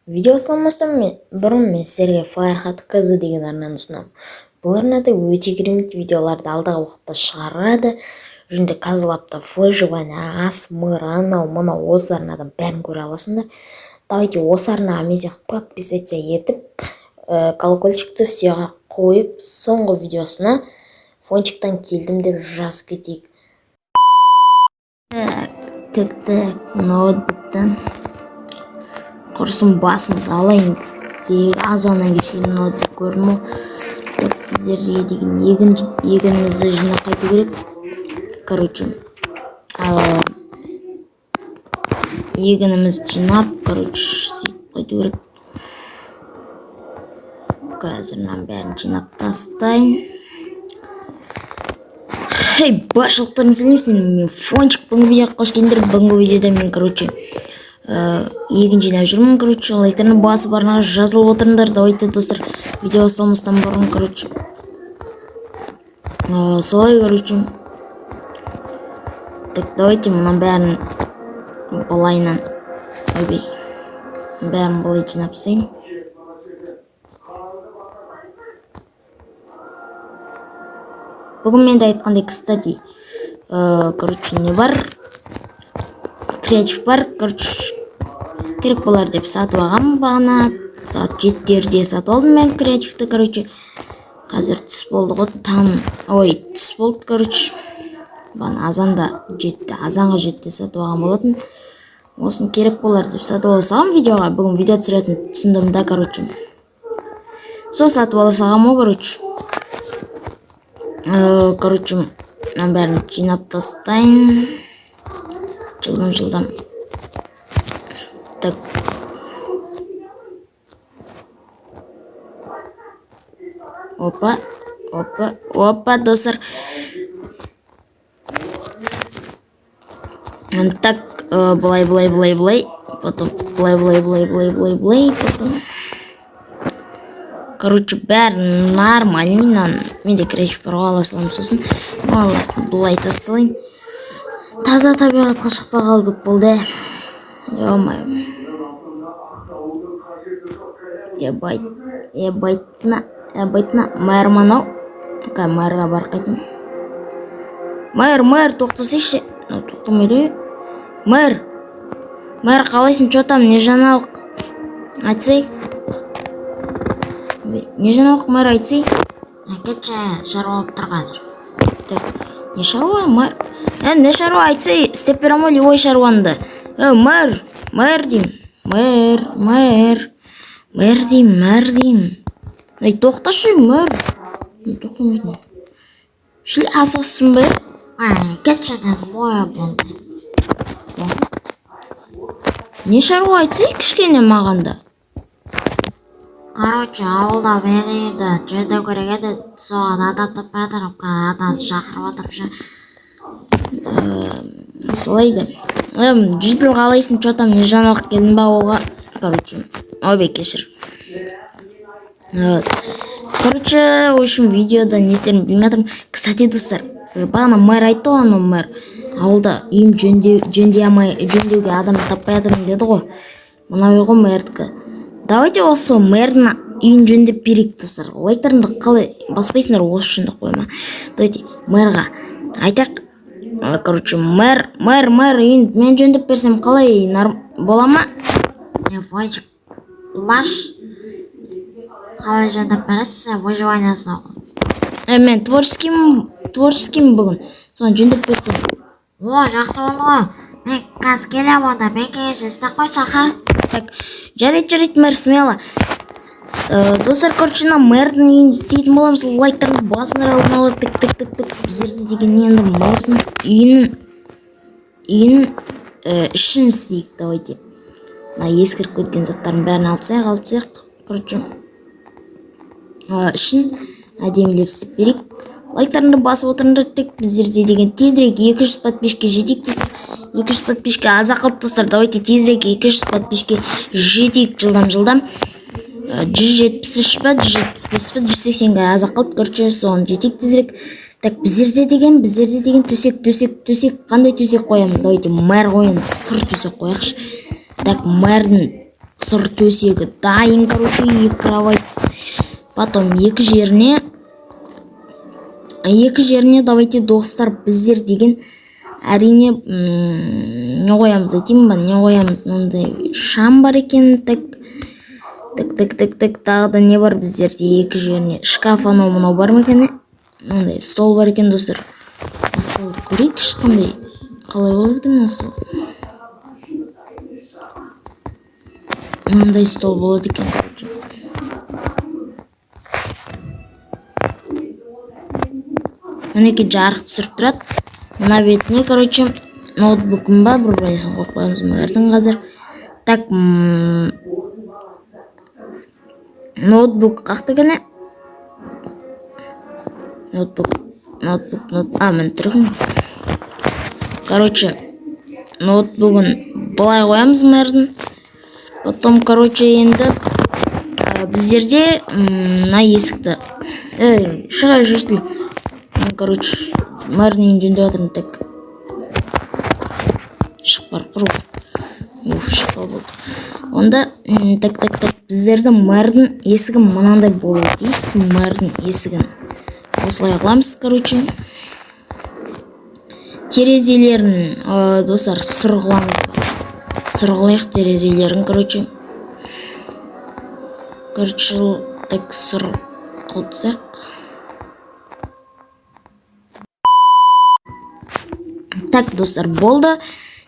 Видео салмастан бұрын мен сіздерге Фархат КЗ деген арнаны ұсынамын. Бұл арнада өте керемет видеоларды алдағы уақытта шығарады. Және қазылапта выживание, ас, мыр, анау мынау осы арнадан бәрін көре аласыңдар. Давайте осы арнаға мен сияқты подписаться етіп, колокольчикті всеға қойып, соңғы видеосына фончиктан келдім деп жазып кетейік. Так, ноутбуктан құрсын басымды алайын деп азаннан кешейін ноутбук көрдім ол. Так, біздерге деген егінімізді жинап қайту керек. Короче, егінімізді жинап, сөйтіп қайту керек. Қазір мен бәрін жинап тастайын. Хей, баршылықтарың сәлем, мен Фончик. Бүгінгі видеоға қош келдіңдер. Бүгінгі видеода мен, егін жинап жүрмін. Лайктарына басып арнаға жазылып отырыңдар. Давайте, достар, видео салмастан бұрын, солай, Так, давайте мұнан бәрін былайынан, бәрін былай жинап тастайын. Бүгін мен де айтқандай, кстати, не бар? Креатив бар, керек болар деп сатып алғам бағана. Саат 7-де сатып алдым мен креативті, қазір түс болды ғой, түс болды, бағана азанда жетті, азанға жетті сатып алғам болатын. Осын керек болар деп сатып алсағам видеоға, бүгін видео түсіретін түсіндім да, Сол сатып алсағам о, мен бәрін жинап тастайын. Жылдам. Так. Опа, достар. Так, былай. Потом былай. Бәрін нормальнан. Мен де креатив бар ала салам сосын. Былай тасталайын. Таза табиғатқа шықпағалы көп болды. Ебайтына. Мэр манау. Мэрға бар қайтын. Мэр, тоқтасайшы. Тоқтамайды. Мэр, қалайсың, чо там, не жаңалық? Айтсай. Не жаңалық, мэр, айтсай. Кетші, шаруа болып тұр қазір. Не шаруа, мэр? Не шаруа, айтсай, істеп берем ой, ой шаруанды. Мэр дейм. Тоқташы, мэр. Тоқтамайдың. Шілі азасың бе? Кетшіден боя болды. Не шаруа, айтсай, кішкене мағанда. Ауылда бәлейді жөндеу керек еді, соған адам таппадырып, адам шақырып отырып. Солайды. Жиділ қалайсың, чо там, не жаңалық келдің ба олға? Обе кешір. Общем, видеода не істерін білмедім. Кстати, достар, бағана мэр айтты оны мэр. Ауылда үйім жөндеуге адам таппадырым деді ғой. Мұнау ғой мэрдікі. Давайте осы мэрдің үйін жөндеп берейік, достар. Лайктарымды қалай баспайсыңдар осы үшінді қойма. Давайте мэрға айтақ. Мэр үйін мен жөндеп берсем қалай бола ма? Фончик, баш. Қалай жөндеп бересіз, выживание соғы. Мен творческим бүгін. Соны жөндеп берсем. Жақсы болды ғой. Мен қаз келем онда, мен кеш істеп қой шақа. Так, жарайды, мэр, смело. Достар, мэрдің үйін істейтін боламыз. Лайктарды басыңдар алдын ала, тік. Біздерде деген енді мэрдің үйінің ішін істейік, давайте. Ескіріп кеткен заттарын бәрін алып саяқ. Ішін әдемілеп істеп берейік. Лайктарыңды басып отырыңдар, тек біздерде деген тезірек 200 подписчикке жетейік, достар. 200 подписчикке аза қалып, достар. Давайте тезірек 200 подписчикке жетейік жылдам. 173 па, 175 па, 180-ге аза қалып, соған жетейік тезірек. Так, біздерде деген төсек. Қандай төсек қоямыз? Давайте мэр қойын, сұр төсек қояқшы. Так, мэрдің сыр төсегі дайын, короче, 2 кровать. Потом екі жеріне давайте достар біздер деген әрине не қоямыз айтайын ба, не қоямыз, мынандай шам бар екен, тік тағы да не бар біздерде екі жеріне, шкаф анау мынау бар ма екен, мынандай стол бар екен достар. Столды көрейік, ешқандай қалай болады екен стол. Мынандай стол болады екен, короче. Мінеке жарық түсіріп тұрады. Мына бетіне, короче, ноутбукым ба, бір байсын қойып қоямыз мағардың қазір. Так, ноутбук қақты кәне? Ноутбук, мен тұрғым. Короче, ноутбугын былай қоямыз мағардың. Потом, короче, енді біздерде на есікті. Шығай жүрсің. Короче, мәрнен жөндеп жатырмын, так. Шық бар, құру. Шықпа болды. Онда, так, біздерді мәрдің есігін мынандай болу дейсіз. Мәрдің есігін осылай қыламыз, короче. Терезелерін, достар, сырғыламыз. Сырғылайық терезелерін, короче. Так, сыр қылыпсақ. Так, достар, болды.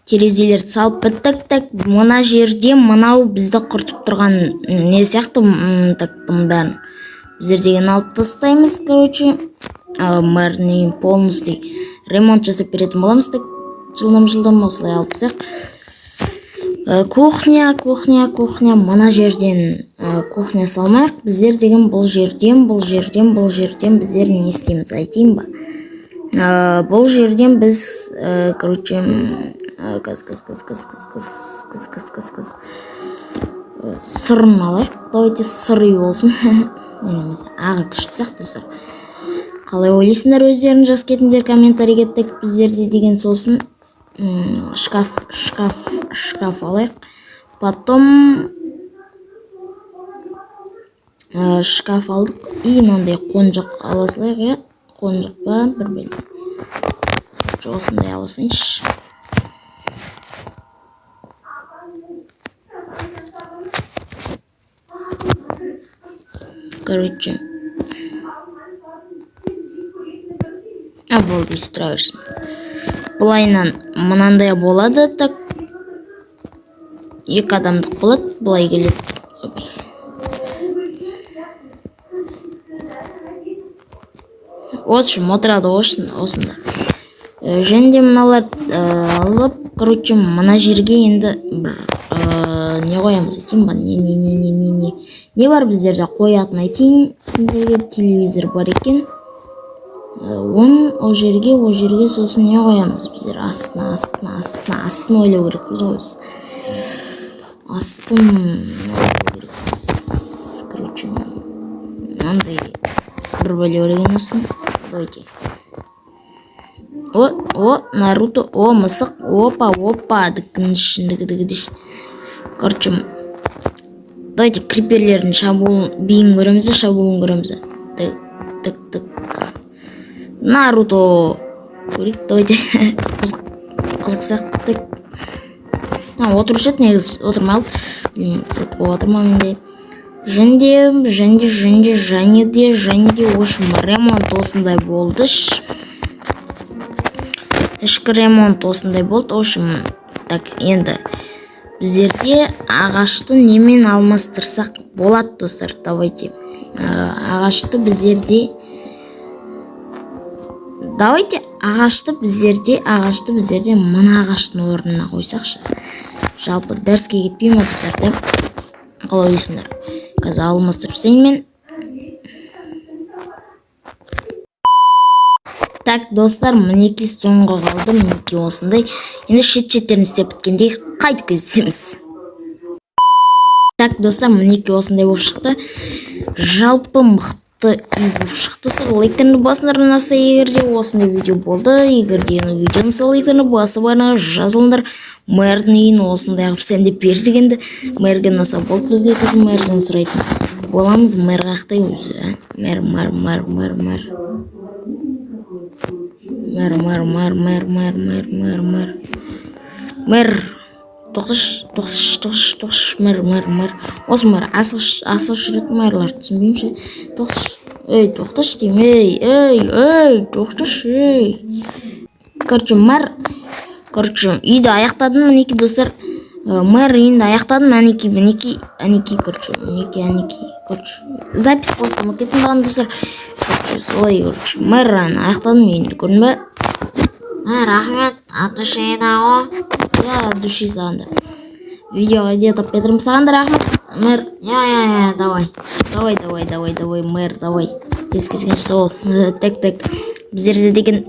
Терезелер салып біттік. Так, мына жерде мынау бізді құртып тұрған не сияқты. Так, бұның бәрін біздер деген алып тастаймыз, короче. Мәріне полностью ремонт жасап беретін боламыз. Так, жылдам осылай алып тастайық. Кухня, мына жерден кухня салмайық. Біздер деген бұл жерден біздер не істейміз, айтайын ба? Бұл жерден біз, короче, сырын алайық. Давайте сыр үй болсын. Аға күшті сақтысыр. Қалай ойлайсыңдар өздерін жаз кетіңдер комментарийге. Так, біздерде деген сосын шкаф алайық. Потом шкаф алдық. И мынандай қонжақ аласылайық, я? Қонжақ ба, бір бәле. Осындай аласыншы. Короче. Болды, устраиваешься. Бұлайнан мынандай болады, так. 2 адамдық болады, бұлай келіп. Общем, отырады осында. Және мыналар алып, короче, мына жерге енді не қоямыз айтайын ба? Не бар біздерде қоятын айтайын сендерге? Телевизор бар екен. Ол жерге сосын не қоямыз біздер? Астын ойлау керекпіз ғой біз. Астын ойлау керекпіз. Короче, мынандай бір бөле өреген астын. Давайте. Наруто, мысық, опа, дікінің ішіндігі. Короче, давайте криперлердің шабуылын көреміз. Так. Наруто. Көрейік, давайте. Қызықсақ. Отырушет негіз, отырмал. Сәтпі отырмаменде. Және ошым ремонт осындай болды. Ішкі ремонт осындай болды. Ошым, так, енді біздерде ағашты немен алмастырсақ болады, достар. Давайте. Ағашты біздерде мына ағаштың орнына қойсақшы. Жалпы дәріске кетпейм достар. Қалай ойлайсыңдар? Қазір алмастырып сейін мен. Так, достар, мінеки соңғы қалды. Мінеки осындай. Енді шет-шеттерін істеп біткендей қайтып көздеміз. Так, достар, мінеки осындай болып шықты. Жалпы мықты болып шықты. Лайктарны басыңдар, ұнаса егерде осындай видео болды. Егерде видеоны сол лайктарны басы барына жазылыңдар. мэрдің үйін осындай қылып сәндеп бер дегенді мэрге ұнаса болды. Бізге қазір мэрден сұрайтын боламыз. Мэр қақтай өзі, мэр тоқташы мэр осы мэр асығыс жүретін мэрлар түсінбеймін ше. Тоқташы деймін. Тоқташы. Короче, үйді аяқтадым, мінекей достар. Мэр үйінде аяқтадым, мінекей, короче, запись просто ұмытып кеттім достар. Солай, короче, мэр аяқтадым үйінде, көрдің бе? Рахмет, от души да, от души саған да. Видеоға идея тап бердім саған да рахмет, мэр. Давай, мэр, давай. Ескескен сол, так. Біздерде деген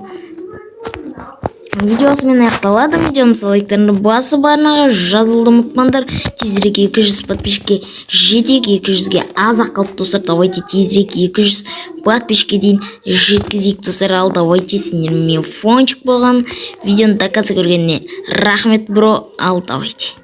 видеосымен аяқталады. Видеоны лайктарыңды басып барнаға жазылды ұмытпаңдар. Тезірек 200 подписчикке жетек, 200-ге азақ қалып достар. Давайте тезірек 200 подписчикке дейін жеткізейік достар. Ал давайте сендермен фончик болған видеоны до конца көргеніне рахмет бро. Ал давайте.